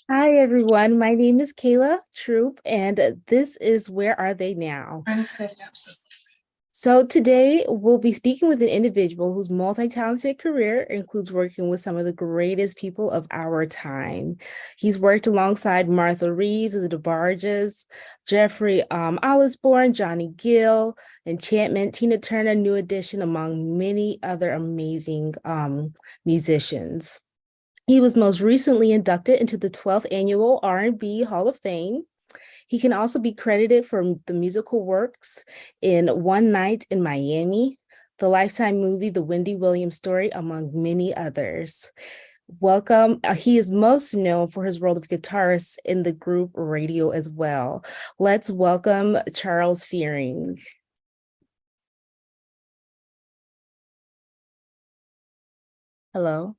Hi, everyone. My name is Kayla Troup, and this is Where Are They Now? So today we'll be speaking with an individual whose multi-talented career includes working with some of the greatest people of our time. He's worked alongside Martha Reeves, the DeBarges, Jeffrey Osborne, Johnny Gill, Enchantment, Tina Turner, New Edition, among many other amazing musicians. He was most recently inducted into the 12th Annual R&B Hall of Fame. He can also be credited for the musical works in One Night in Miami, the Lifetime movie, The Wendy Williams Story, among many others. Welcome. He is most known for his role of guitarist in the group Raydio as well. Let's welcome Charles Fearing. Hello.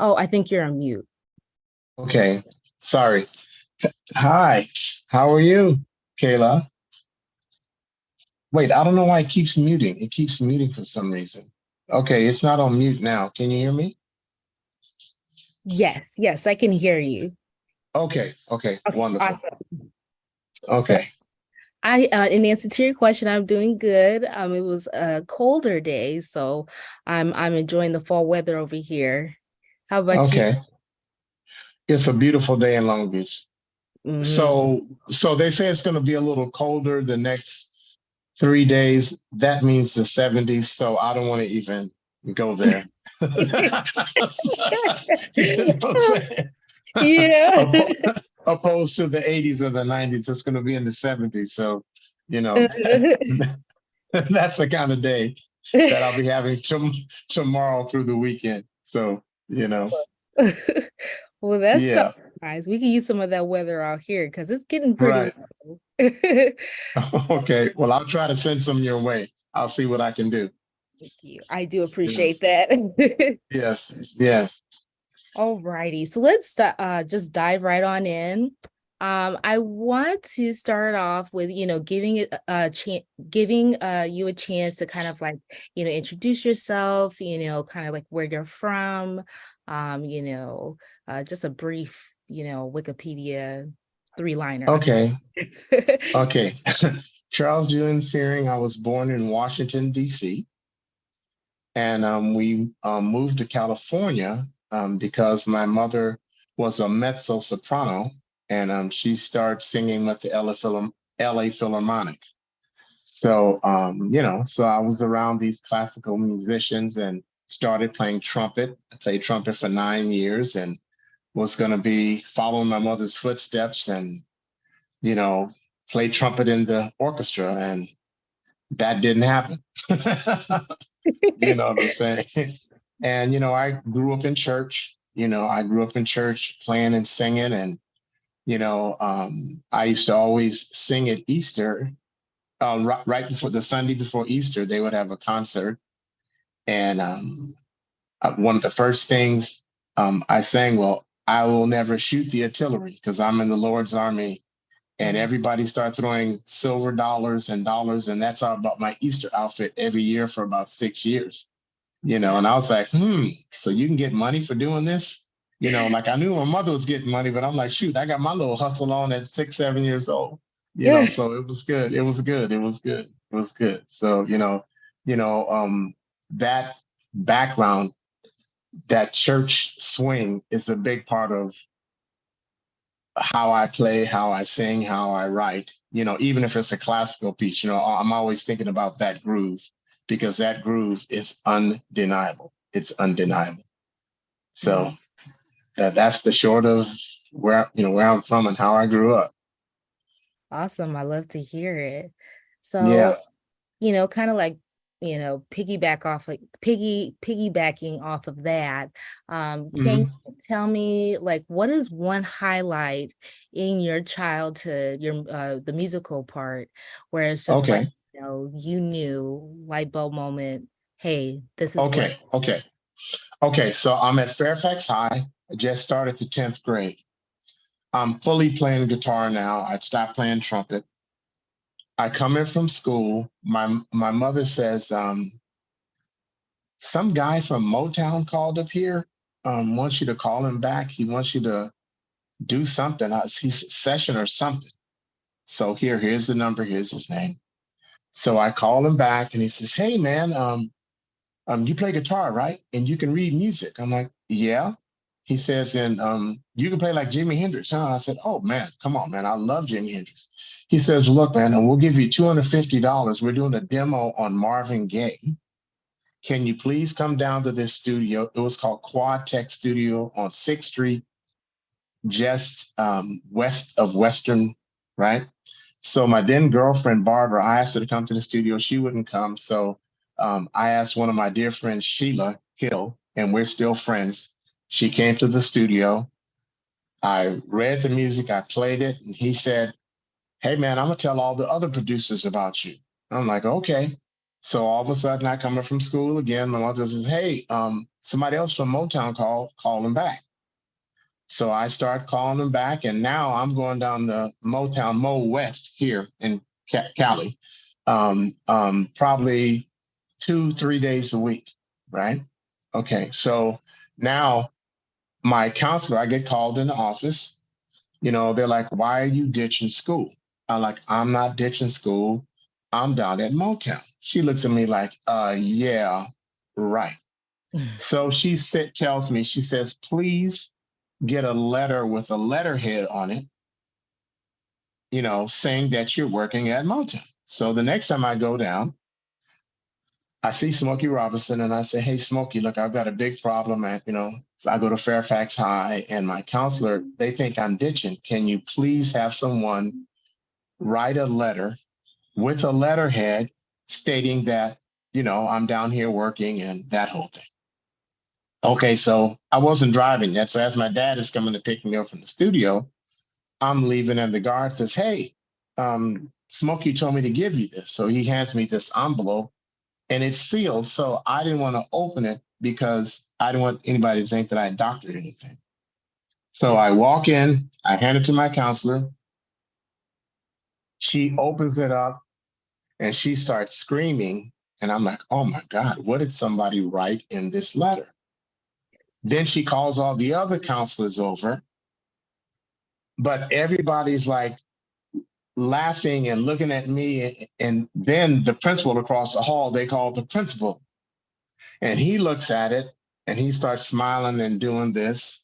Oh, I think you're on mute. Okay, sorry. Hi, how are you, Kayla? Wait, I don't know why it keeps muting. It keeps muting for some reason. Okay, it's not on mute now. Can you hear me? Yes, I can hear you. Okay, wonderful. Awesome. Okay. So in answer to your question, I'm doing good. It was a colder day, so I'm enjoying the fall weather over here. How about you? Okay. It's a beautiful day in Long Beach. Mhm. So they say it's going to be a little colder the next 3 days. That means the 70s, so I don't want to even go there. You know what I'm saying? Yeah. Opposed to the 80s or the 90s, it's going to be in the 70s. So, that's the kind of day that I'll be having tomorrow through the weekend. So, Well, that's yeah, nice. We can use some of that weather out here because it's getting pretty right. low. Okay. Well, I'll try to send some your way. I'll see what I can do. Thank you. I do You know. appreciate that. Yes. All righty. So let's just dive right on in. I want to start off with, giving it a chance, giving you a chance to kind of like, introduce yourself, kind of like where you're from, just a brief, Wikipedia 3-liner. Okay. Okay. Charles Julian Fearing. I was born in Washington, D.C. And we moved to California because my mother was a mezzo soprano, and she started singing with the LA Philharmonic. So, so I was around these classical musicians and started playing trumpet. I played trumpet for 9 years and was going to be following my mother's footsteps and, play trumpet in the orchestra. And that didn't happen. You know what I'm saying? And, I grew up in church. I grew up in church playing and singing. And, I used to always sing at Easter. Right before the Sunday before Easter, they would have a concert. And one of the first things I sang, well, I will never shoot the artillery because I'm in the Lord's army. And everybody started throwing silver dollars. And that's all about my Easter outfit every year for about 6 years. And I was like, so you can get money for doing this? Like I knew my mother was getting money, but I'm like, shoot, I got my little hustle on at 6, 7 years old. So it was good. It was good. It was good. It was good. So, that background, that church swing is a big part of how I play, how I sing, how I write, even if it's a classical piece, I'm always thinking about that groove because that groove is undeniable. It's undeniable. So that's the short of where I'm from and how I grew up. Awesome. I love to hear it. Yeah. So, kind of like, piggybacking off of that. Can you tell me like what is one highlight in your childhood, the musical part, where it's just like, you knew light bulb moment, hey, this is Okay. So I'm at Fairfax High. I just started the 10th grade. I'm fully playing guitar now. I stopped playing trumpet. I come in from school. My mother says, some guy from Motown called up here, wants you to call him back. He wants you to do something. He's a session or something. So here's the number. Here's his name. So I call him back and he says, hey, man, you play guitar, right? And you can read music. I'm like, yeah. He says, and you can play like Jimi Hendrix, huh? I said, oh, man, come on, man. I love Jimi Hendrix. He says, look, man, and we'll give you $250. We're doing a demo on Marvin Gaye. Can you please come down to this studio? It was called Quad Tech Studio on 6th Street, just west of Western, right? So my then girlfriend, Barbara, I asked her to come to the studio. She wouldn't come. So I asked one of my dear friends, Sheila Hill, and we're still friends. She came to the studio. I read the music, I played it, and he said, hey, man, I'm going to tell all the other producers about you. I'm like, okay. So all of a sudden, I come up from school again. My mother says, hey, somebody else from Motown call him back. So I start calling them back, and now I'm going down the Motown Mo West here in Cali, probably 2-3 days a week, right? Okay, so now my counselor, I get called in the office. They're like, why are you ditching school? I'm like, I'm not ditching school. I'm down at Motown. She looks at me like, yeah, right. So she tells me, she says, please get a letter with a letterhead on it, saying that you're working at Motown. So the next time I go down, I see Smokey Robinson and I say, hey, Smokey, look, I've got a big problem at, I go to Fairfax High and my counselor, they think I'm ditching. Can you please have someone write a letter with a letterhead stating that, I'm down here working and that whole thing. Okay, so I wasn't driving yet. So as my dad is coming to pick me up from the studio, I'm leaving and the guard says, hey, Smokey told me to give you this. So he hands me this envelope and it's sealed. So I didn't want to open it because I didn't want anybody to think that I had doctored anything. So I walk in, I hand it to my counselor. She opens it up and she starts screaming. And I'm like, oh my God, what did somebody write in this letter? Then she calls all the other counselors over, but everybody's like laughing and looking at me. And then the principal across the hall, they call the principal. And he looks at it and he starts smiling and doing this.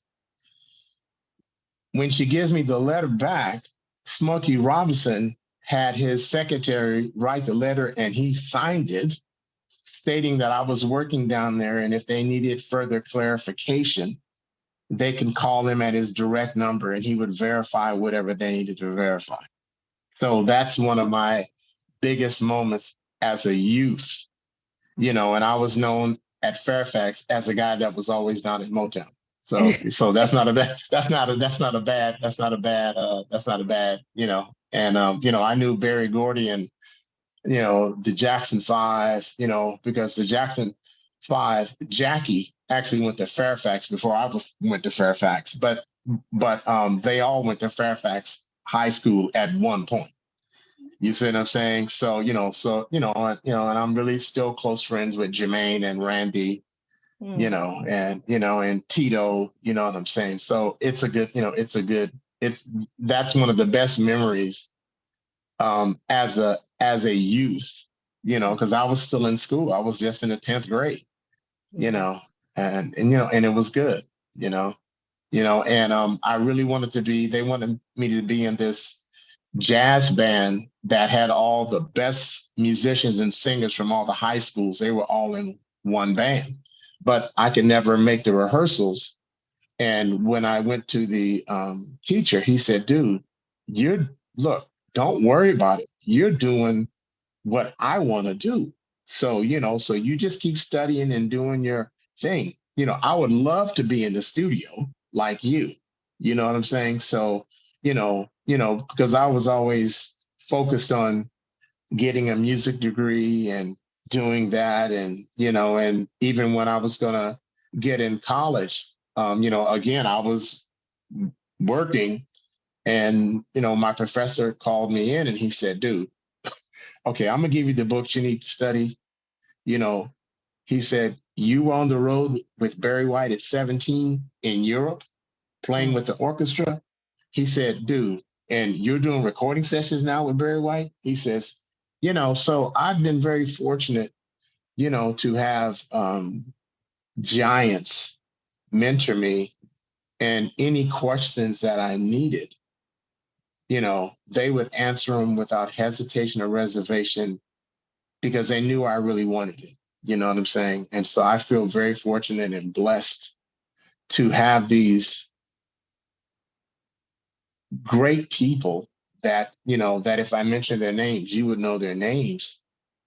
When she gives me the letter back, Smokey Robinson had his secretary write the letter and he signed it, stating that I was working down there. And if they needed further clarification, they can call him at his direct number and he would verify whatever they needed to verify. So that's one of my biggest moments as a youth, and I was known at Fairfax as a guy that was always down at Motown. So that's not a bad, and, I knew Berry Gordy and, the Jackson Five, because the Jackson Five, Jackie actually went to Fairfax before I went to Fairfax, but they all went to Fairfax High School at one point. You see what I'm saying? So, and I'm really still close friends with Jermaine and Randy, and Tito, you know what I'm saying? So that's one of the best memories as a youth, because I was still in school. I was just in the 10th grade, and it was good, and I really they wanted me to be in this jazz band that had all the best musicians and singers from all the high schools. They were all in one band, but I could never make the rehearsals. And when I went to the teacher, he said, dude, don't worry about it. You're doing what I want to do. So, so you just keep studying and doing your thing. I would love to be in the studio like you. You know what I'm saying? So, because I was always focused on getting a music degree and doing that. And, and even when I was going to get in college, again, I was working and, my professor called me in and he said, dude, okay, I'm going to give you the books you need to study. He said, you were on the road with Barry White at 17 in Europe, playing with the orchestra. He said, dude, and you're doing recording sessions now with Barry White? He says, so I've been very fortunate, to have giants mentor me, and any questions that I needed, they would answer them without hesitation or reservation because they knew I really wanted it. You know what I'm saying? And so I feel very fortunate and blessed to have these great people that, that if I mention their names, you would know their names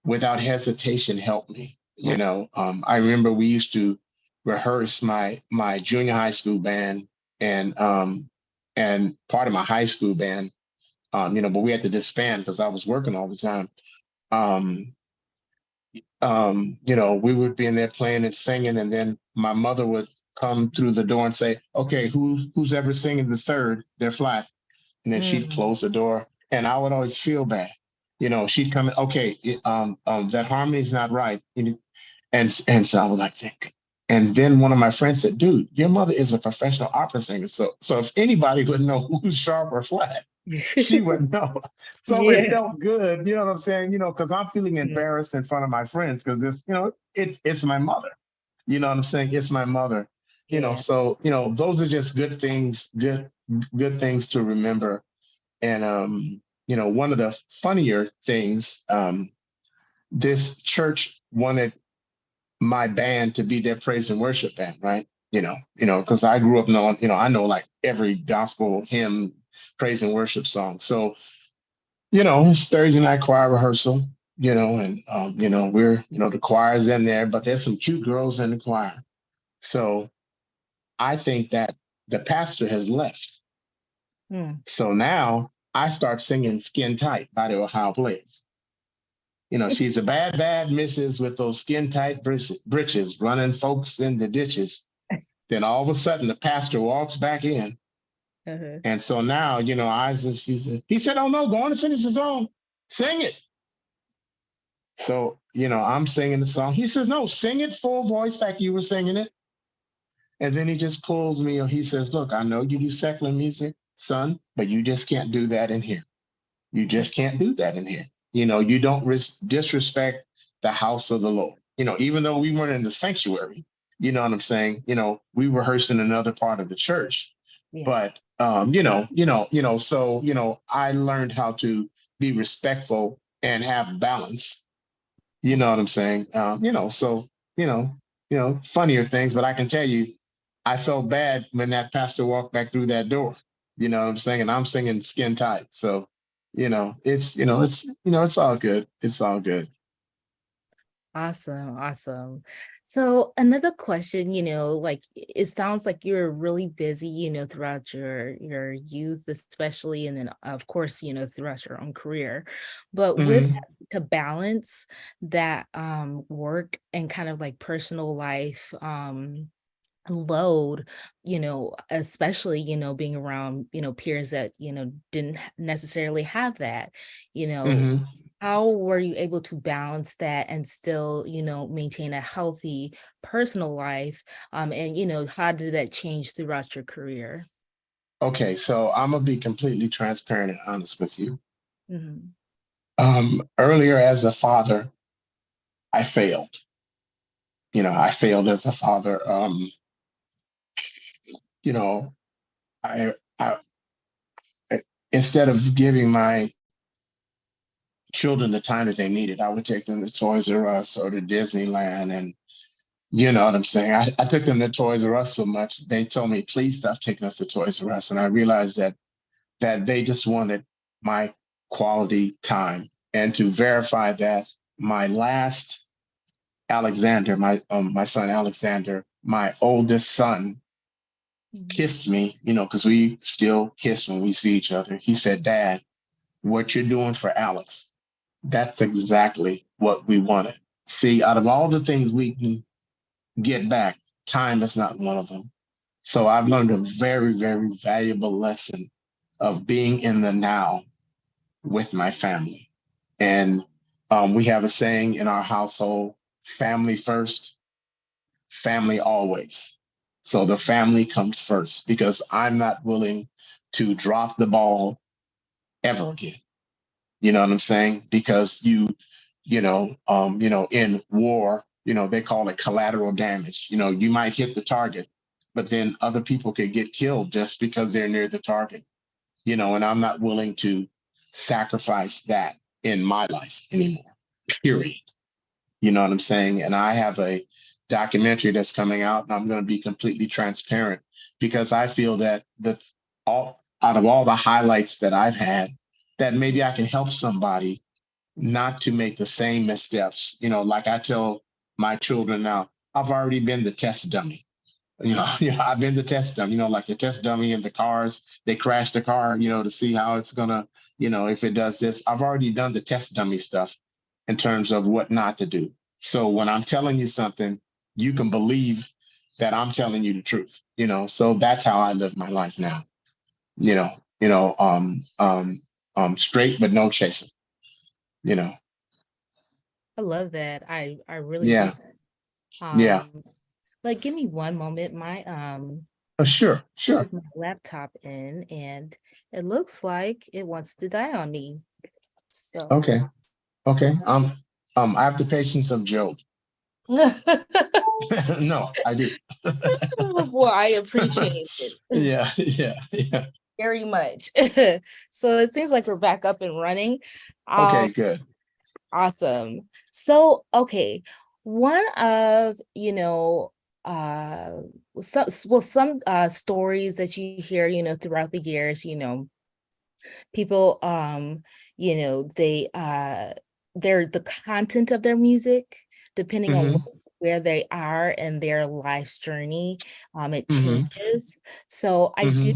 without hesitation help me. I remember we used to rehearse my junior high school band and part of my high school band, but we had to disband because I was working all the time. We would be in there playing and singing, and then my mother would come through the door and say, okay, who's ever singing the third? They're flat. And then she'd close the door, and I would always feel bad. She'd come in, okay, that harmony's not right. And so I was like, think. And then one of my friends said, dude, your mother is a professional opera singer. So if anybody would know who's sharp or flat, she would know. So it felt good, you know what I'm saying? Because I'm feeling embarrassed in front of my friends because it's my mother. You know what I'm saying? It's my mother. So those are just good things, good things to remember. And one of the funnier things, this church wanted my band to be their praise and worship band, right? Because I grew up knowing, I know like every gospel hymn, praise and worship song. So, it's Thursday night choir rehearsal, and we're, the choir's in there, but there's some cute girls in the choir. So I think that the pastor has left. So now I start singing Skin Tight by the Ohio Players. She's a bad, bad missus with those skin tight britches running folks in the ditches. Then all of a sudden the pastor walks back in. And so now, he said, oh no, go on and finish the song. Sing it. So, I'm singing the song. He says, no, sing it full voice like you were singing it. And then he just pulls me, or he says, look, I know you do secular music, son, but you just can't do that in here. You just can't do that in here. You don't disrespect the house of the Lord. Even though we weren't in the sanctuary, you know what I'm saying? We rehearsed in another part of the church. But so I learned how to be respectful and have balance. You know what I'm saying? Funnier things, but I can tell you, I felt bad when that pastor walked back through that door. You know what I'm saying? And I'm singing Skin Tight. So, it's all good. It's all good. Awesome. So another question, like it sounds like you're really busy, throughout your youth, especially, and then of course, throughout your own career. But with to balance that work and kind of like personal life load, especially, being around, peers that, didn't necessarily have that, how were you able to balance that and still, maintain a healthy personal life? And how did that change throughout your career? Okay, so I'm gonna be completely transparent and honest with you. Earlier as a father, I failed. I failed as a father. I instead of giving my children the time that they needed, I would take them to Toys R Us or to Disneyland. And you know what I'm saying? I took them to Toys R Us so much, they told me, please stop taking us to Toys R Us. And I realized that they just wanted my quality time. And to verify that, my last Alexander, my son Alexander, my oldest son, kissed me, because we still kiss when we see each other. He said, Dad, what you're doing for Alex, that's exactly what we wanted. See, out of all the things we can get back, time is not one of them. So I've learned a very, very valuable lesson of being in the now with my family. And we have a saying in our household, family first, family always. So the family comes first because I'm not willing to drop the ball ever again. You know what I'm saying? Because in war, they call it collateral damage. You might hit the target, but then other people could get killed just because they're near the target. And I'm not willing to sacrifice that in my life anymore, period. You know what I'm saying? And I have a documentary that's coming out, and I'm going to be completely transparent because I feel that out of all the highlights that I've had, that maybe I can help somebody not to make the same missteps. Like I tell my children now, I've already been the test dummy. I've been the test dummy, like the test dummy in the cars. They crash the car, to see how it's gonna, if it does this. I've already done the test dummy stuff in terms of what not to do. So when I'm telling you something, you can believe that I'm telling you the truth, so that's how I live my life now. Straight but no chasing. I love that. I really Yeah. do. Yeah. Like, give me one moment. My Sure. plug my laptop in, and it looks like it wants to die on me. So Okay. I have the patience of Job. No, I do. Well, I appreciate it. Yeah. Very much. So it seems like we're back up and running. Okay, good. Awesome. So, okay, one of, some stories that you hear, throughout the years, people, they're the content of their music, depending on where they are in their life's journey, it changes. So I do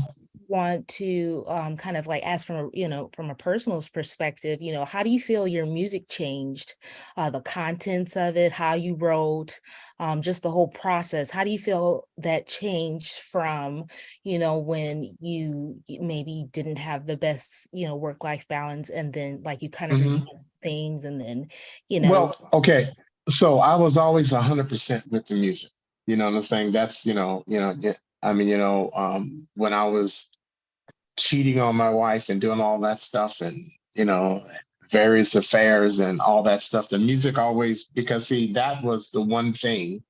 want to kind of like ask from a personal perspective, how do you feel your music changed, the contents of it, how you wrote, just the whole process? How do you feel that changed from, when you maybe didn't have the best, work-life balance, and then like you kind of reduced things, and then, Well, okay. So I was always 100% with the music. You know what I'm saying? That's, yeah, I mean, when I was cheating on my wife and doing all that stuff and, various affairs and all that stuff, the music always, because see, that was the one thing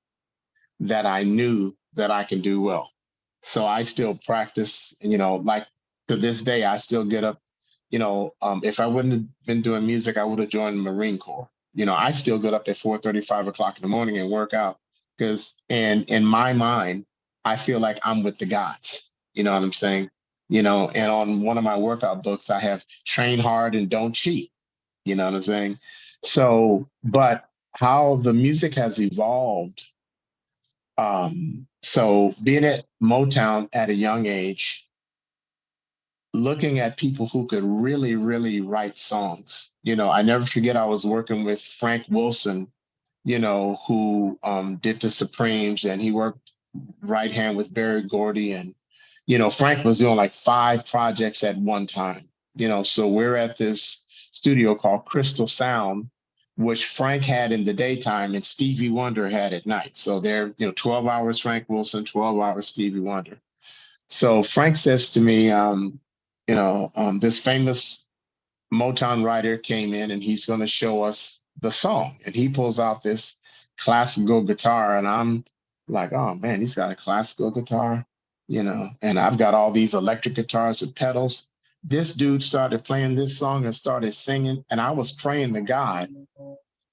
that I knew that I can do well. So I still practice, like to this day, I still get up, if I wouldn't have been doing music, I would have joined the Marine Corps. I still get up at 4:30, 5 o'clock in the morning and work out because, and in my mind, I feel like I'm with the guys. You know what I'm saying? And on one of my workout books, I have train hard and don't cheat. You know what I'm saying? So, but how the music has evolved. So being at Motown at a young age, looking at people who could really, really write songs. I never forget I was working with Frank Wilson, who did the Supremes, and he worked right hand with Berry Gordy. And, Frank was doing like 5 projects at one time, so we're at this studio called Crystal Sound, which Frank had in the daytime and Stevie Wonder had at night. So they're, 12 hours Frank Wilson, 12 hours Stevie Wonder. So Frank says to me, this famous Motown writer came in and he's going to show us the song. And he pulls out this classical guitar. And I'm like, oh man, he's got a classical guitar, and I've got all these electric guitars with pedals. This dude started playing this song and started singing. And I was praying to God,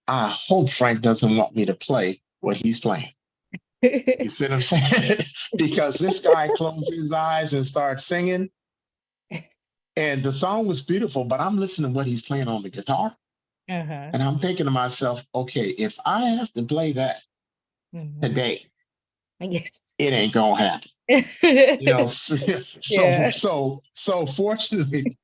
I hope Frank doesn't want me to play what he's playing. You see what I'm saying? Because this guy closed his eyes and started singing. And the song was beautiful, but I'm listening to what he's playing on the guitar. And I'm thinking to myself, okay, if I have to play that today, it ain't gonna happen. So fortunately,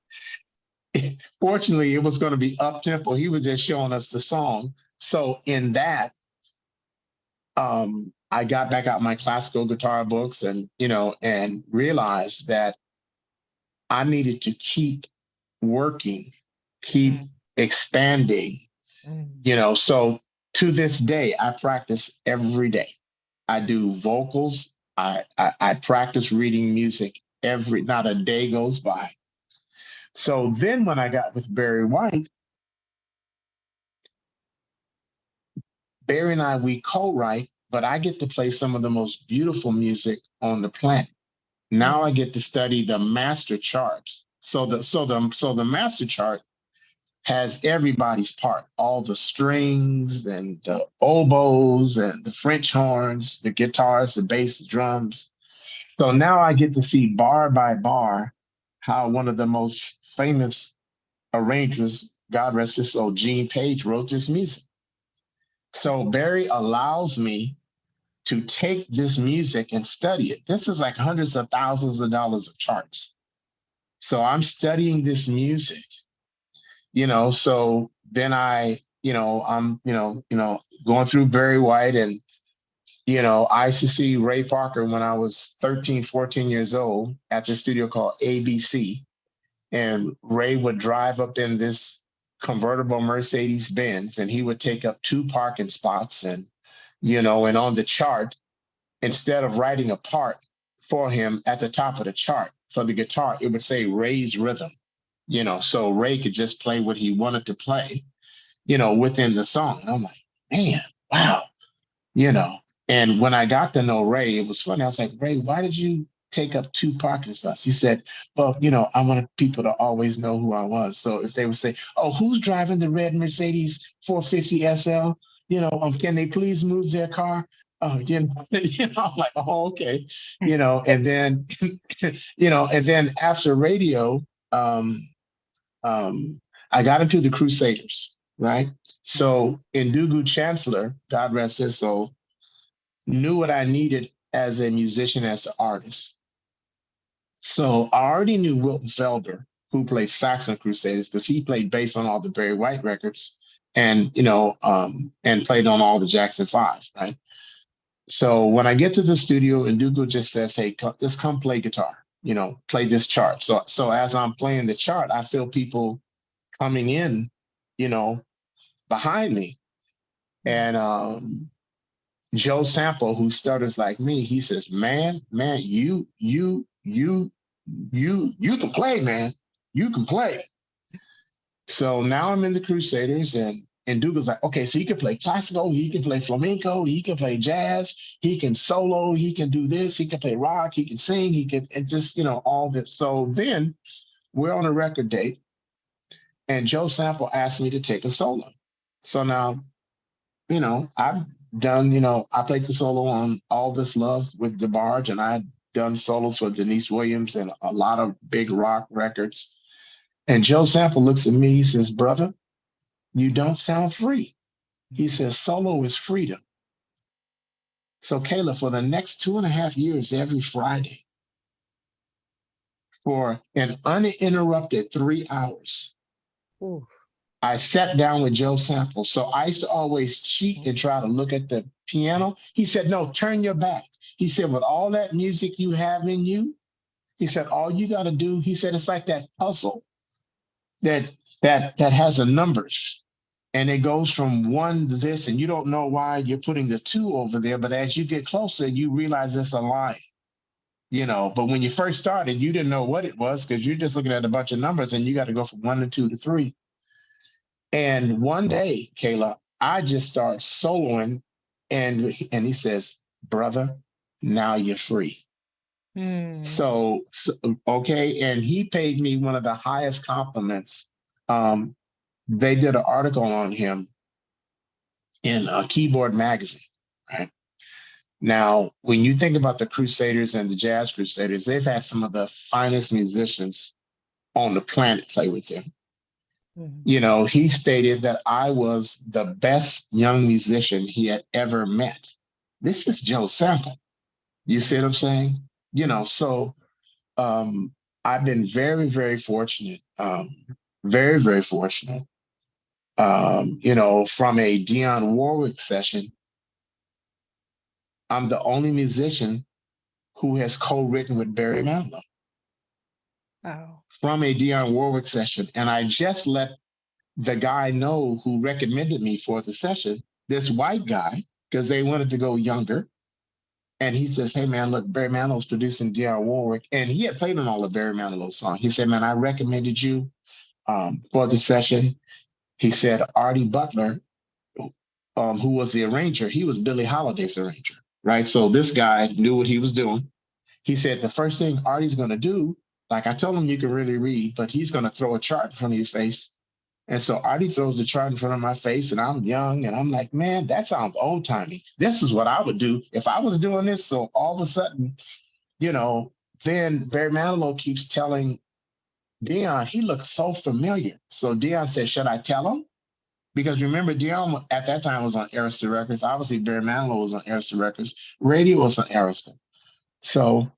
it was going to be up tempo. He was just showing us the song. So in that, I got back out my classical guitar books and realized that I needed to keep working, keep expanding, so to this day, I practice every day. I do vocals. I practice reading music not a day goes by. So then when I got with Barry White, Barry and I, we co-write, but I get to play some of the most beautiful music on the planet. Now I get to study the master charts. So the master chart has everybody's part, all the strings and the oboes and the French horns, the guitars, the bass, the drums. So now I get to see bar by bar how one of the most famous arrangers, God rest his soul, Gene Page, wrote this music. So Barry allows me to take this music and study it. This is like hundreds of thousands of dollars of charts. So I'm studying this music, so then I'm going through Barry White, and, I used to see Ray Parker when I was 13, 14 years old at the studio called ABC. And Ray would drive up in this convertible Mercedes Benz, and he would take up 2 parking spots, and on the chart, instead of writing a part for him at the top of the chart for the guitar, it would say Ray's Rhythm, so Ray could just play what he wanted to play, within the song. And I'm like, man, wow, And when I got to know Ray, it was funny. I was like, Ray, why did you take up 2 parking spots? He said, well, I wanted people to always know who I was. So if they would say, oh, who's driving the red Mercedes 450 SL? Can they please move their car? Oh, I'm like, oh, okay. And then, and then after radio, I got into the Crusaders, right? So Inductee Chancellor, God rest his soul, knew what I needed as a musician, as an artist. So I already knew Wilton Felder, who played sax on Crusaders, because he played bass on all the Barry White records, and and played on all the Jackson 5, right? So when I get to the studio, Inductee just says, hey, just come play guitar, play this chart. So as I'm playing the chart, I feel people coming in, behind me. And Joe Sample, who stutters like me, he says, man, you can play, man. You can play. So now I'm in the Crusaders, and Duke's like, okay, so he can play classical, he can play flamenco, he can play jazz, he can solo, he can do this, he can play rock, he can sing, and just, all this. So then we're on a record date, and Joe Sample asked me to take a solo. So now, I've done, I played the solo on All This Love with DeBarge, and I'd done solos for Denise Williams and a lot of big rock records. And Joe Sample looks at me, he says, brother, you don't sound free. He says, solo is freedom. So Kayla, for the next 2.5 years, every Friday, for an uninterrupted 3 hours, ooh, I sat down with Joe Sample. So I used to always cheat and try to look at the piano. He said, no, turn your back. He said, with all that music you have in you, he said, all you got to do, he said, it's like that puzzle that has a numbers, and it goes from 1 to this, and you don't know why you're putting the 2 over there, but as you get closer, you realize it's a line, but when you first started, you didn't know what it was, because you're just looking at a bunch of numbers, and you got to go from 1 to 2 to 3. And one day, Kayla, I just start soloing, and he says, brother, now you're free. So, okay. And he paid me one of the highest compliments. They did an article on him in a Keyboard magazine, right? Now, when you think about the Crusaders and the Jazz Crusaders, they've had some of the finest musicians on the planet play with them. He stated that I was the best young musician he had ever met. This is Joe Sample. You see what I'm saying? So I've been very, very fortunate, very, very fortunate. From a Dionne Warwick session, I'm the only musician who has co-written with Barry Manilow. Wow. From a Dionne Warwick session. And I just let the guy know who recommended me for the session, this white guy, because they wanted to go younger. And he says, hey, man, look, Barry Manilow's producing D.R. Warwick. And he had played on all of Barry Manilow's songs. He said, man, I recommended you for the session. He said, Artie Butler, who was the arranger, he was Billie Holiday's arranger, right? So this guy knew what he was doing. He said, the first thing Artie's going to do, like I told him you can really read, but he's going to throw a chart in front of your face. And so Artie throws the chart in front of my face, and I'm young, and I'm like, man, that sounds old-timey. This is what I would do if I was doing this. So all of a sudden, then Barry Manilow keeps telling Dion, he looks so familiar. So Dion said, should I tell him? Because remember, Dion at that time was on Arista Records. Obviously, Barry Manilow was on Arista Records. Raydio was on Arista. So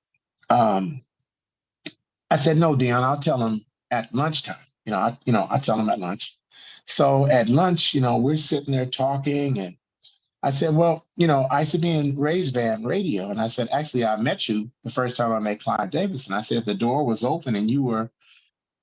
I said, no, Dion, I'll tell him at lunchtime. I tell him at lunch. So at lunch, we're sitting there talking, and I said, well, I used to be in Ray's band, Raydio. And I said, actually, I met you the first time I met Clive Davis. And I said, the door was open and you were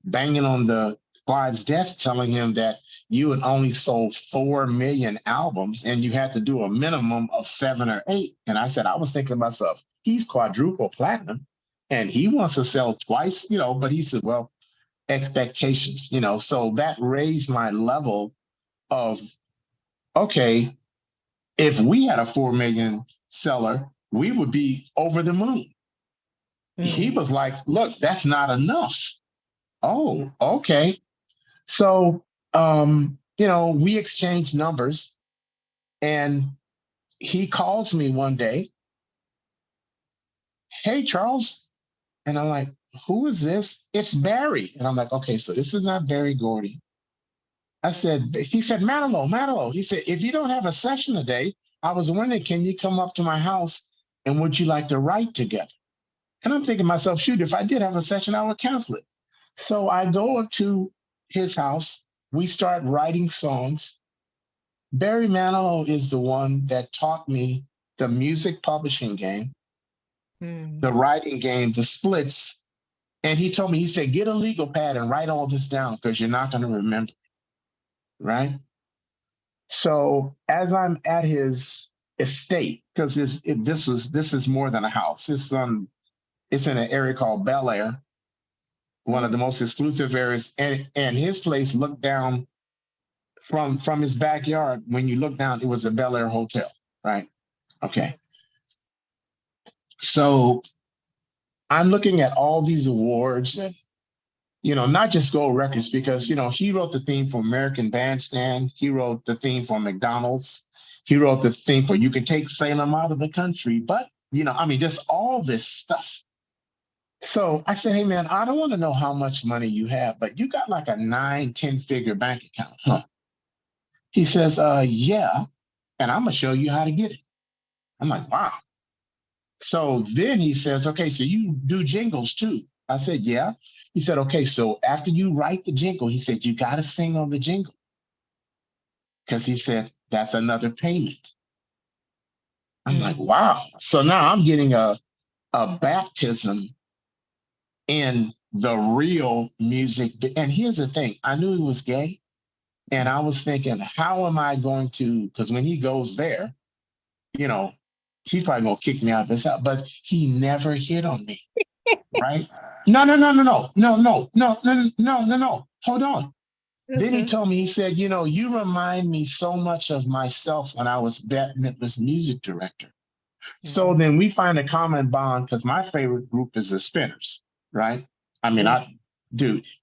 banging on Clive's desk telling him that you had only sold 4 million albums and you had to do a minimum of 7 or 8. And I said, I was thinking to myself, he's quadruple platinum and he wants to sell twice, but he said, well, expectations, so that raised my level of, okay, if we had a 4 million seller, we would be over the moon. He was like, look, that's not enough. Oh, okay. So, we exchanged numbers, and he calls me one day, hey, Charles. And I'm like, who is this? It's Barry. And I'm like, okay, so this is not Barry Gordy. He said, Manilow. He said, if you don't have a session today, I was wondering, can you come up to my house and would you like to write together? And I'm thinking to myself, shoot, if I did have a session, I would cancel it. So I go up to his house. We start writing songs. Barry Manilow is the one that taught me the music publishing game, the writing game, the splits. And he told me, he said, get a legal pad and write all this down because you're not going to remember. Right? So as I'm at his estate, because this is more than a house. It's in an area called Bel Air, one of the most exclusive areas. And his place looked down from his backyard. When you look down, it was a Bel Air hotel, right? Okay. So I'm looking at all these awards and, not just gold records, because, he wrote the theme for American Bandstand. He wrote the theme for McDonald's. He wrote the theme for You Can Take Salem Out of the Country. But, just all this stuff. So I said, hey, man, I don't want to know how much money you have, but you got like a 9-10 figure bank account, huh? He says, yeah, and I'm going to show you how to get it. I'm like, wow. So then he says, okay, so you do jingles too. I said, yeah. He said, okay, so after you write the jingle, he said, you got to sing on the jingle. Because he said, that's another payment. I'm like, wow. So now I'm getting a baptism in the real music. And here's the thing, I knew he was gay. And I was thinking, how am I going to, because when he goes there, he's probably going to kick me out of his house, but he never hit on me, right? No. Hold on. Then he told me, he said, you remind me so much of myself when I was Bette Midler's music director. So then we find a common bond, because my favorite group is the Spinners, right? I mean,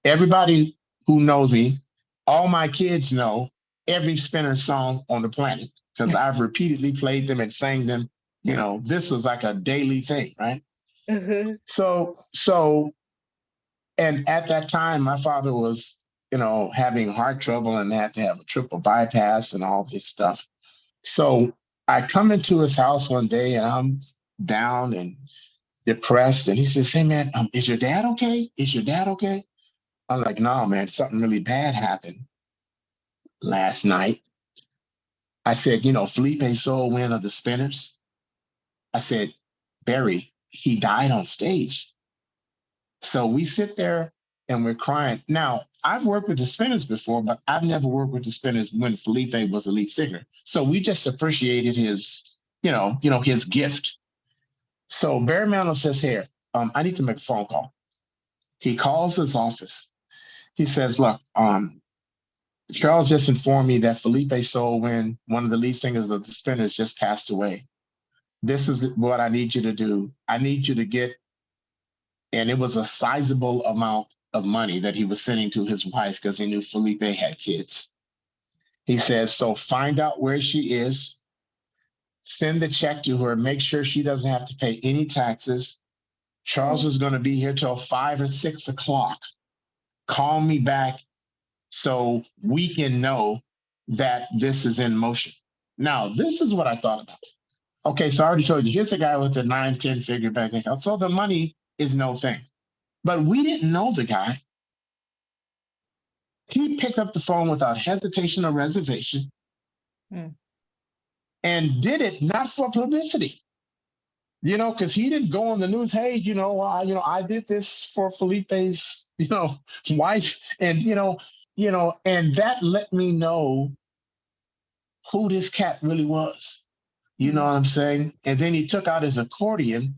everybody who knows me, all my kids know every Spinner song on the planet, because I've repeatedly played them and sang them. This was like a daily thing, right? So, and at that time, my father was, having heart trouble and had to have a triple bypass and all this stuff. So I come into his house one day and I'm down and depressed. And he says, hey, man, is your dad okay? Is your dad okay? I'm like, no, man, something really bad happened last night. I said, Felipe Solwin of the Spinners. I said, Barry, he died on stage. So we sit there and we're crying. Now, I've worked with the Spinners before, but I've never worked with the Spinners when Felipe was the lead singer. So we just appreciated his, his gift. So Barry Manilow says, here, I need to make a phone call. He calls his office. He says, look, Charles just informed me that Felipe Solwin, one of the lead singers of the Spinners, just passed away. This is what I need you to do. I need you to get, and it was a sizable amount of money that he was sending to his wife because he knew Felipe had kids. He says, so find out where she is, send the check to her, make sure she doesn't have to pay any taxes. Charles is going to be here till 5 or 6 o'clock. Call me back so we can know that this is in motion. Now, this is what I thought about. Okay, so I already told you, here's a guy with a 9, 10 figure bank account. So the money is no thing. But we didn't know the guy. He picked up the phone without hesitation or reservation and did it not for publicity. You know, because he didn't go on the news, hey, I did this for Felipe's, wife. And, and that let me know who this cat really was. You know what I'm saying? And then he took out his accordion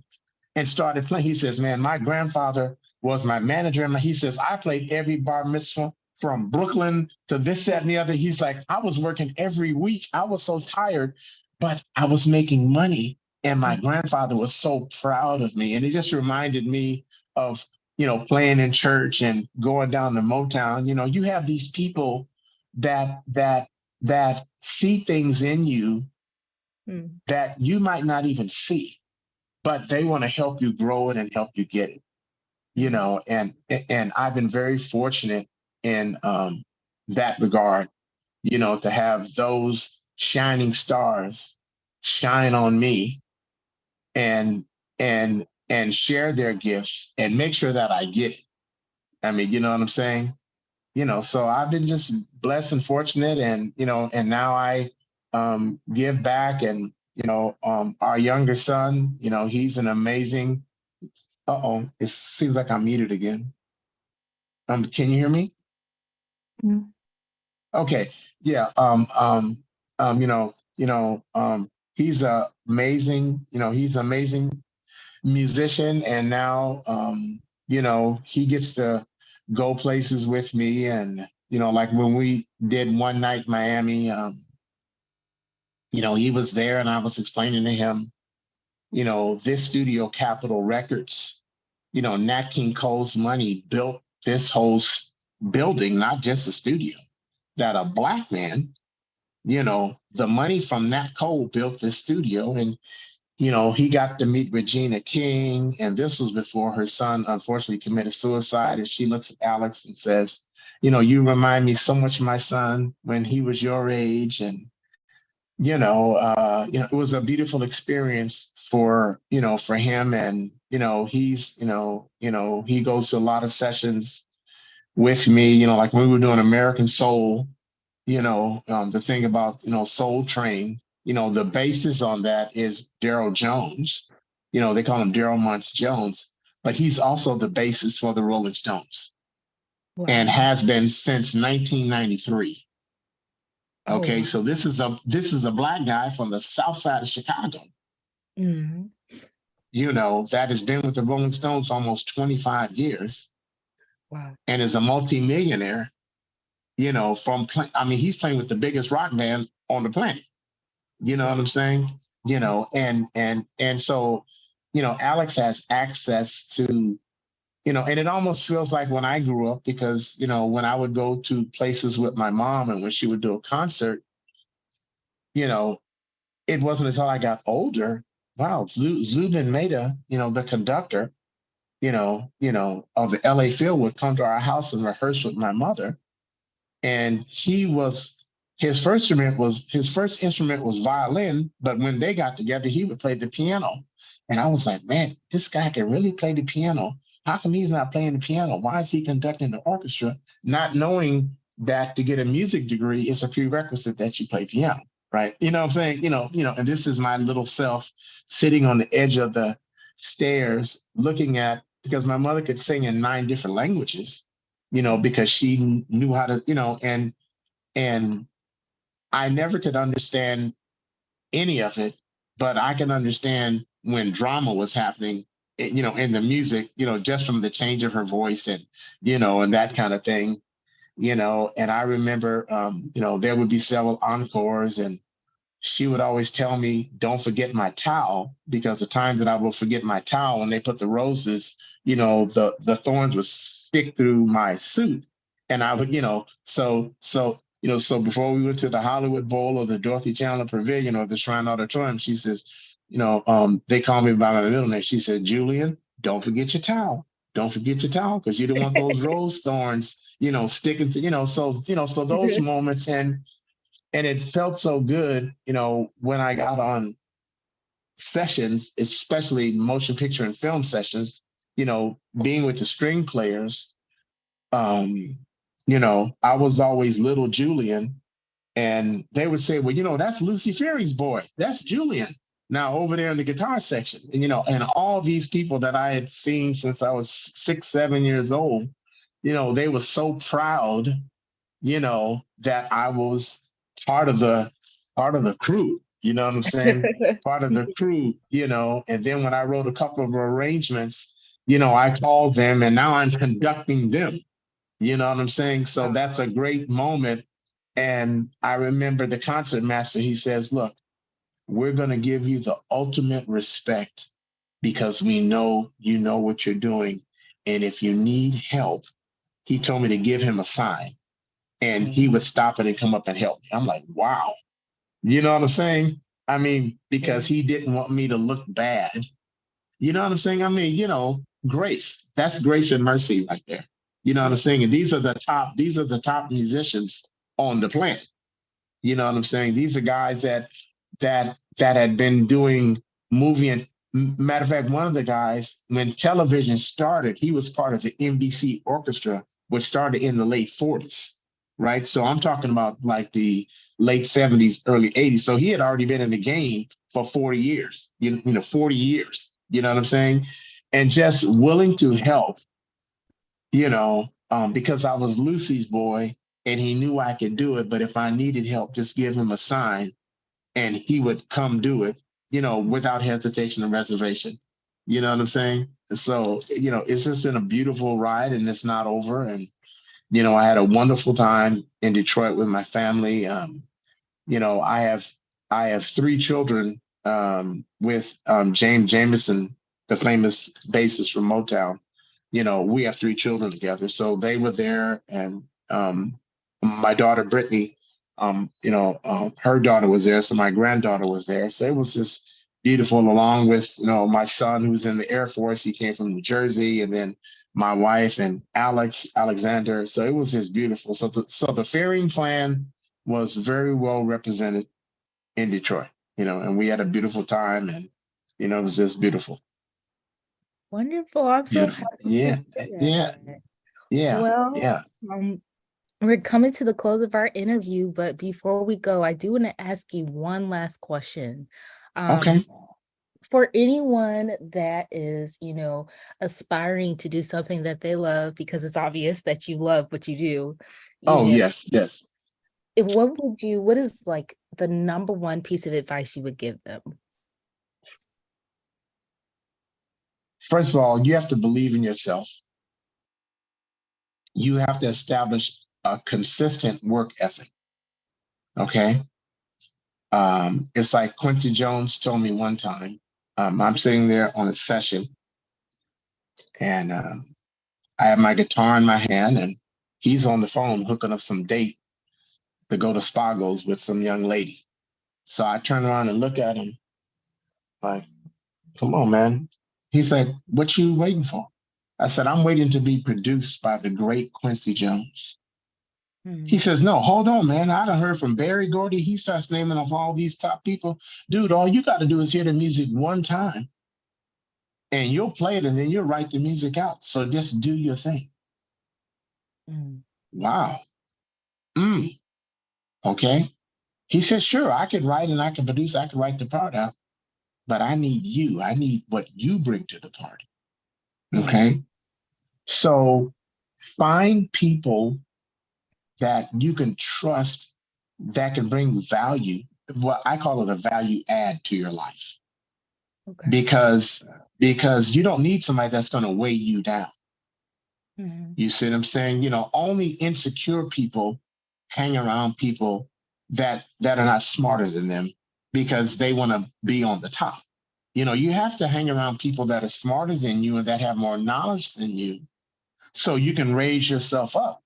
and started playing. He says, man, my grandfather was my manager. And he says, I played every bar mitzvah from Brooklyn to this, that, and the other. He's like, I was working every week. I was so tired, but I was making money. And my grandfather was so proud of me. And it just reminded me of, playing in church and going down to Motown. You have these people that see things in you that you might not even see, but they want to help you grow it and help you get it. And I've been very fortunate in that regard, to have those shining stars shine on me and share their gifts and make sure that I get it. I mean, you know what I'm saying? So I've been just blessed and fortunate, and and now I give back, and our younger son, he's an amazing. It seems like I'm muted again. Can you hear me? Mm. Okay, yeah. He's a amazing, he's an amazing musician, and now, he gets to go places with me, and like when we did One Night Miami, he was there, and I was explaining to him, this studio, Capitol Records, Nat King Cole's money built this whole building, not just a studio. That a Black man, the money from Nat Cole built this studio, and he got to meet Regina King, and this was before her son unfortunately committed suicide. And she looks at Alex and says, you remind me so much of my son when he was your age. And it was a beautiful experience for him. And he's he goes to a lot of sessions with me, like when we were doing American Soul, the thing about Soul Train, the basis on that is Daryl Jones. They call him Daryl Munch Jones, but he's also the basis for the Rolling Stones. Wow. And has been since 1993. Okay, so this is a Black guy from the South Side of Chicago. Mm-hmm. That has been with the Rolling Stones almost 25 years. Wow. And is a multimillionaire. He's playing with the biggest rock band on the planet. You know what I'm saying? And so, Alex has access to, and it almost feels like when I grew up, because, when I would go to places with my mom and when she would do a concert, it wasn't until I got older. Wow, Zubin Mehta, the conductor, of the LA Phil would come to our house and rehearse with my mother. And his first instrument was violin, but when they got together, he would play the piano. And I was like, man, this guy can really play the piano. How come he's not playing the piano? Why is he conducting the orchestra? Not knowing that to get a music degree, it's a prerequisite that you play piano, right? You know what I'm saying? And this is my little self sitting on the edge of the stairs looking at, because my mother could sing in 9 different languages, because she knew how to, and I never could understand any of it, but I can understand when drama was happening, in the music, just from the change of her voice and, and that kind of thing, and I remember, there would be several encores, and she would always tell me, don't forget my towel, because the times that I will forget my towel, when they put the roses, the thorns would stick through my suit. And I would, so before we went to the Hollywood Bowl or the Dorothy Chandler Pavilion or the Shrine Auditorium, she says, they call me by my middle name. She said, Julian, don't forget your towel. Don't forget your towel, because you don't want those rose thorns, sticking to, so those moments. And it felt so good, when I got on sessions, especially motion picture and film sessions, being with the string players, I was always little Julian, and they would say, well, that's Lucy Fearing's boy. That's Julian now over there in the guitar section. And, and all these people that I had seen since I was 6, 7 years old, they were so proud, that I was part of the crew, you know what I'm saying? Part of the crew, and then when I wrote a couple of arrangements, I called them, and now I'm conducting them, you know what I'm saying? So that's a great moment. And I remember the concert master, he says, look, we're going to give you the ultimate respect, because we know you know what you're doing. And if you need help, he told me to give him a sign, and he would stop it and come up and help me. I'm like, wow. You know what I'm saying? I mean, because he didn't want me to look bad. You know what I'm saying? I mean, grace. That's grace and mercy right there. You know what I'm saying? And these are the top musicians on the planet. You know what I'm saying? These are guys that had been doing movie. And matter of fact, one of the guys, when television started, he was part of the NBC orchestra, which started in the late 40s. Right. So I'm talking about like the late 70s, early 80s. So he had already been in the game for 40 years, 40 years, you know what I'm saying? And just willing to help, because I was Lucy's boy and he knew I could do it. But if I needed help, just give him a sign and he would come do it, without hesitation or reservation. You know what I'm saying? So, it's just been a beautiful ride, and it's not over. And I had a wonderful time in Detroit with my family. I have 3 children with James Jamerson, the famous bassist from Motown. We have 3 children together. So they were there, and my daughter Brittany, her daughter was there. So my granddaughter was there. So it was just beautiful, along with my son, who's in the Air Force. He came from New Jersey, and then my wife and Alexander. So it was just beautiful. So the Fearing clan was very well represented in Detroit, and we had a beautiful time, and, it was just beautiful. Wonderful. I'm so Beautiful. happy. Yeah. Well, we're coming to the close of our interview, but before we go, I do want to ask you one last question. Okay. For anyone that is, aspiring to do something that they love, because it's obvious that you love what you do. Yes. What is like the number one piece of advice you would give them? First of all, you have to believe in yourself. You have to establish a consistent work ethic. Okay. It's like Quincy Jones told me one time. I'm sitting there on a session, and I have my guitar in my hand, and he's on the phone hooking up some date to go to Spago's with some young lady. So I turn around and look at him like, come on, man. He's like, what you waiting for? I said, I'm waiting to be produced by the great Quincy Jones. He says, no, hold on, man. I done heard from Barry Gordy. He starts naming off all these top people. Dude, all you got to do is hear the music one time, and you'll play it, and then you'll write the music out. So just do your thing. Wow. Okay. He says, sure, I could write and I can produce. I could write the part out, but I need you. I need what you bring to the party. Okay. So find people that you can trust, that can bring value. What I call it a value add to your life. Okay. Because you don't need somebody that's going to weigh you down. Mm-hmm. You see what I'm saying? You know, only insecure people hang around people that are not smarter than them because they want to be on the top. You know, you have to hang around people that are smarter than you and that have more knowledge than you so you can raise yourself up.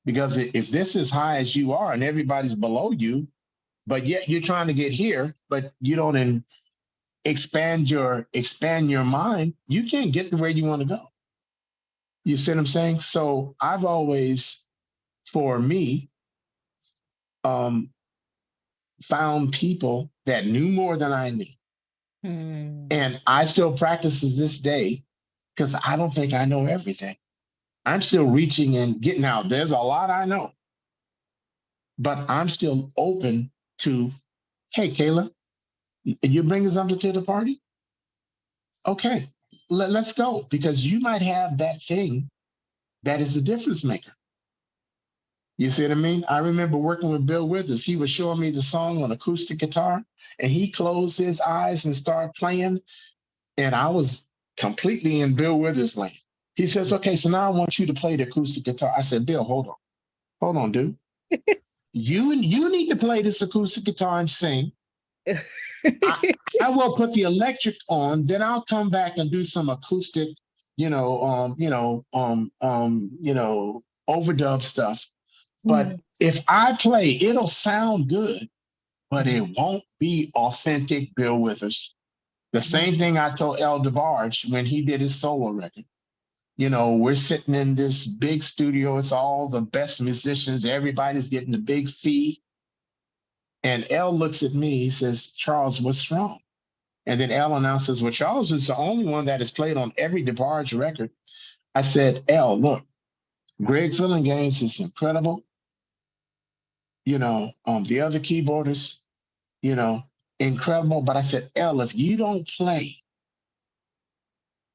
Because if this is high as you are and everybody's below you, but yet you're trying to get here, but you don't expand your mind, you can't get to where you want to go. You see what I'm saying? So I've always, for me, found people that knew more than I knew. And I still practice to this day because I don't think I know everything. I'm still reaching and getting out. There's a lot I know, but I'm still open to, hey, Kayla, you bringing something to the party? Okay, let's go, because you might have that thing that is the difference maker. You see what I mean? I remember working with Bill Withers. He was showing me the song on acoustic guitar, and he closed his eyes and started playing, and I was completely in Bill Withers' lane. He says, okay, so now I want you to play the acoustic guitar. I said, Bill, hold on, dude. You need to play this acoustic guitar and sing. I will put the electric on, then I'll come back and do some acoustic, overdub stuff. But if I play, it'll sound good, but it won't be authentic Bill Withers. The same thing I told El DeBarge when he did his solo record. You know, we're sitting in this big studio. It's all the best musicians. Everybody's getting a big fee. And El looks at me. He says, Charles, what's wrong? And then El announces, well, Charles is the only one that has played on every DeBarge record. I said, El, look, Greg Fillinganes is incredible. You know, the other keyboardists, you know, incredible. But I said, El, if you don't play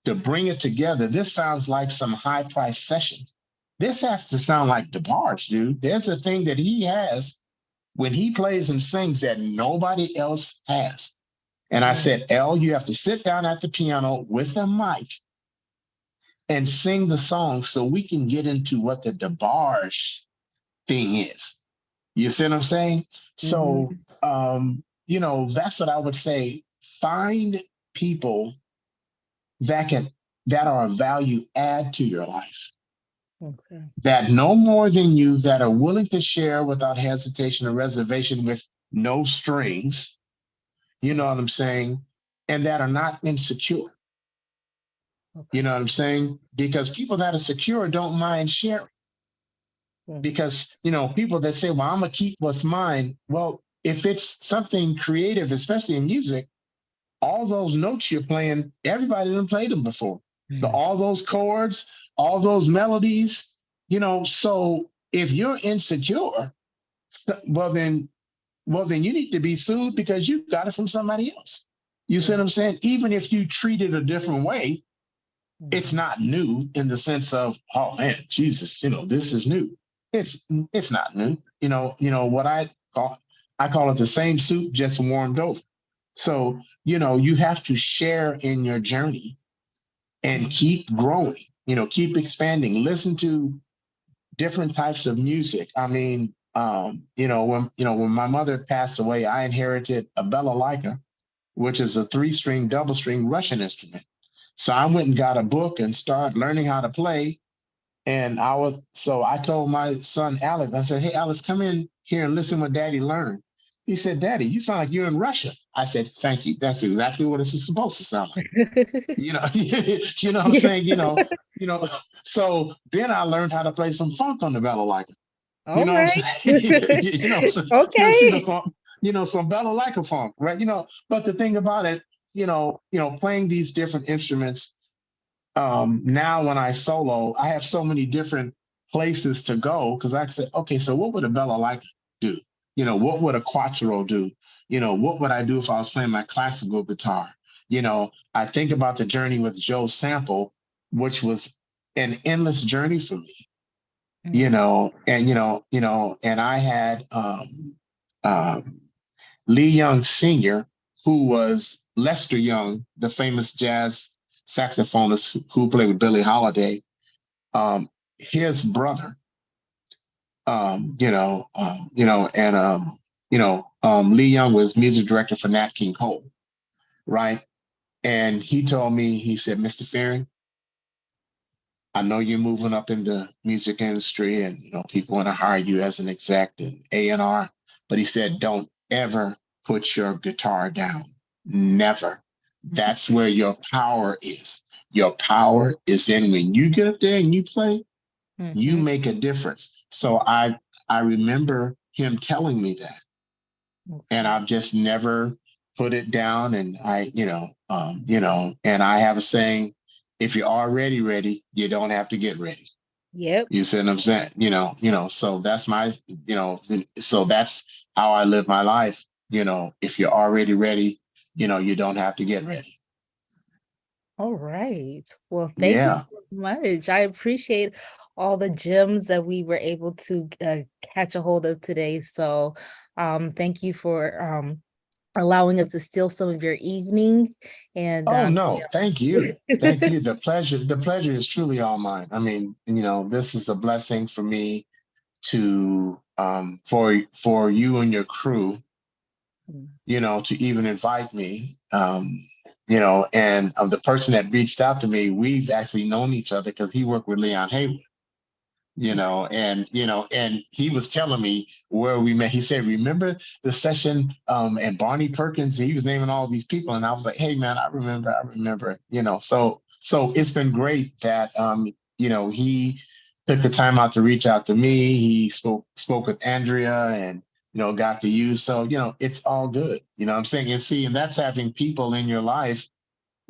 to bring it together, this sounds like some high price session. This has to sound like DeBarge, dude. There's a thing that he has when he plays and sings that nobody else has. And I said, El, you have to sit down at the piano with a mic and sing the song so we can get into what the DeBarge thing is. You see what I'm saying? So, you know, that's what I would say. Find people that are a value add to your life. Okay. That know more than you, that are willing to share without hesitation or reservation with no strings. You know what I'm saying? And that are not insecure. Okay. You know what I'm saying? Because people that are secure don't mind sharing. Because, you know, people that say, well, I'm going to keep what's mine. Well, if it's something creative, especially in music, all those notes you're playing, everybody didn't play them before. All those chords, all those melodies, you know, so if you're insecure, well, then you need to be sued because you got it from somebody else. You see what I'm saying? Even if you treat it a different way, it's not new in the sense of, oh man, Jesus, you know, this is new. It's not new. You know what I call it the same soup, just warmed over. So, you know, you have to share in your journey and keep growing, you know, keep expanding, listen to different types of music. I mean, when my mother passed away, I inherited a balalaika, which is a 3-string, double-string Russian instrument. So I went and got a book and started learning how to play. And I told my son, Alex, I said, hey, Alex, come in here and listen what Daddy learned. He said, Daddy, you sound like you're in Russia. I said, thank you. That's exactly what it's supposed to sound like. You know, you know what I'm saying? You know, so then I learned how to play some funk on the balalaika. You know what I'm saying? You know, so, okay. Some balalaika funk, right? You know, but the thing about it, playing these different instruments, now when I solo, I have so many different places to go because I said, okay, so what would a balalaika do? You know, what would a quattro do? You know, what would I do if I was playing my classical guitar? You know, I think about the journey with Joe Sample, which was an endless journey for me. You know, and I had Lee Young Sr., who was Lester Young, the famous jazz saxophonist who played with Billie Holiday, his brother, Lee Young was music director for Nat King Cole, right? And he told me, he said, Mr. Fearing, I know you're moving up in the music industry and, people want to hire you as an exec and A&R, but he said, don't ever put your guitar down. Never. That's where your power is. Your power is in when you get up there and you play, you make a difference. So I remember him telling me that. And I've just never put it down. And and I have a saying, if you're already ready, you don't have to get ready. Yep. You see what I'm saying? So that's my, so that's how I live my life. If you're already ready, you don't have to get ready. All right. Well, thank you so much. I appreciate all the gems that we were able to catch a hold of today. So thank you for allowing us to steal some of your evening. And no, thank you. Thank you. The pleasure is truly all mine. I mean, this is a blessing for me to for you and your crew, to even invite me. And the person that reached out to me, we've actually known each other because he worked with Leon Haywood. And he was telling me where we met. He said, remember the session and Barney Perkins, he was naming all these people. And I was like, hey man, I remember, so it's been great that, he took the time out to reach out to me. He spoke with Andrea and, got to you. So, it's all good. What I'm saying? And that's having people in your life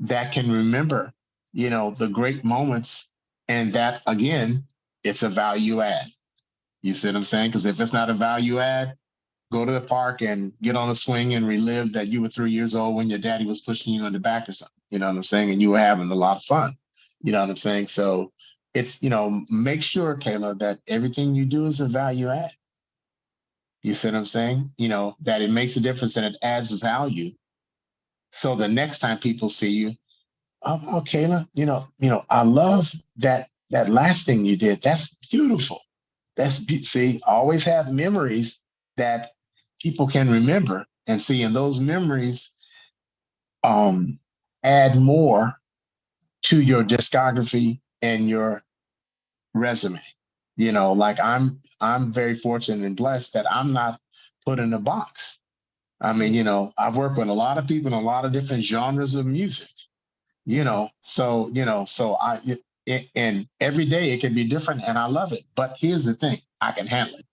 that can remember, the great moments, and that again, it's a value add. You see what I'm saying? Because if it's not a value add, go to the park and get on a swing and relive that you were 3 years old when your daddy was pushing you in the back or something. You know what I'm saying? And you were having a lot of fun. You know what I'm saying? So it's, make sure, Kayla, that everything you do is a value add. You see what I'm saying? That it makes a difference and it adds value. So the next time people see you, oh, Kayla, I love that last thing you did. That's beautiful. See, always have memories that people can remember and see, and those memories add more to your discography and your resume. Like I'm very fortunate and blessed that I'm not put in a box. I mean, I've worked with a lot of people in a lot of different genres of music. So and every day it can be different and I love it. But here's the thing, I can handle it.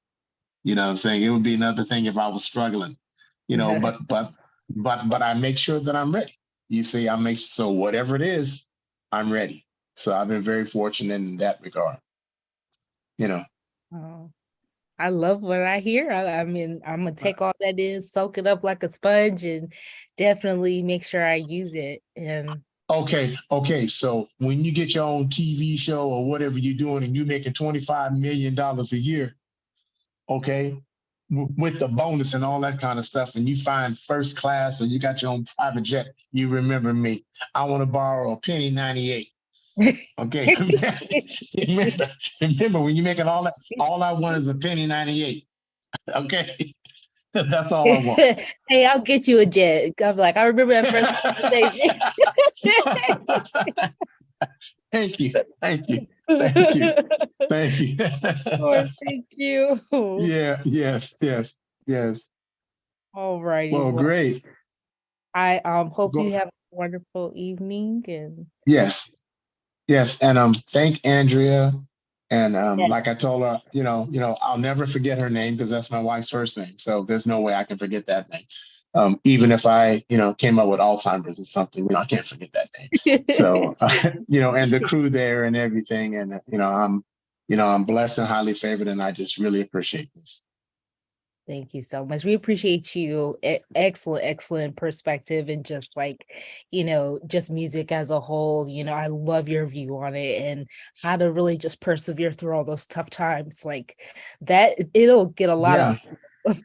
You know what I'm saying? It would be another thing if I was struggling, but I make sure that I'm ready. You see, so whatever it is, I'm ready. So I've been very fortunate in that regard. Oh, I love what I hear. I mean, I'm gonna take all that in, soak it up like a sponge, and definitely make sure I use it. And Okay. So when you get your own TV show or whatever you're doing and you're making $25 million a year, okay, with the bonus and all that kind of stuff, and you find first class or you got your own private jet, you remember me. I want to borrow a penny 98. Okay. remember when you're making all that, all I want is a penny 98. Okay. That's all I want. Hey, I'll get you a jet. I'm like, I remember that first Thank you. Oh, thank you. Yeah, yes. All righty. Well, great. I hope you have a wonderful evening. And yes. And thank Andrea. And like I told her, I'll never forget her name because that's my wife's first name. So there's no way I can forget that name. Even if I, came up with Alzheimer's or something, I can't forget that name. So, and the crew there and everything. And, I'm blessed and highly favored, and I just really appreciate this. Thank you so much. We appreciate you. Excellent perspective, and just like, just music as a whole. I love your view on it and how to really just persevere through all those tough times. Like that, it'll get a lot of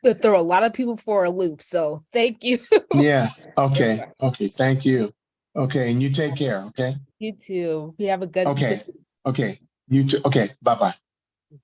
to throw a lot of people for a loop. So thank you. Yeah. Okay. Okay. Thank you. Okay. And you take care. Okay. You too. You have a good. Okay. Okay. You too. Okay. Bye bye. Good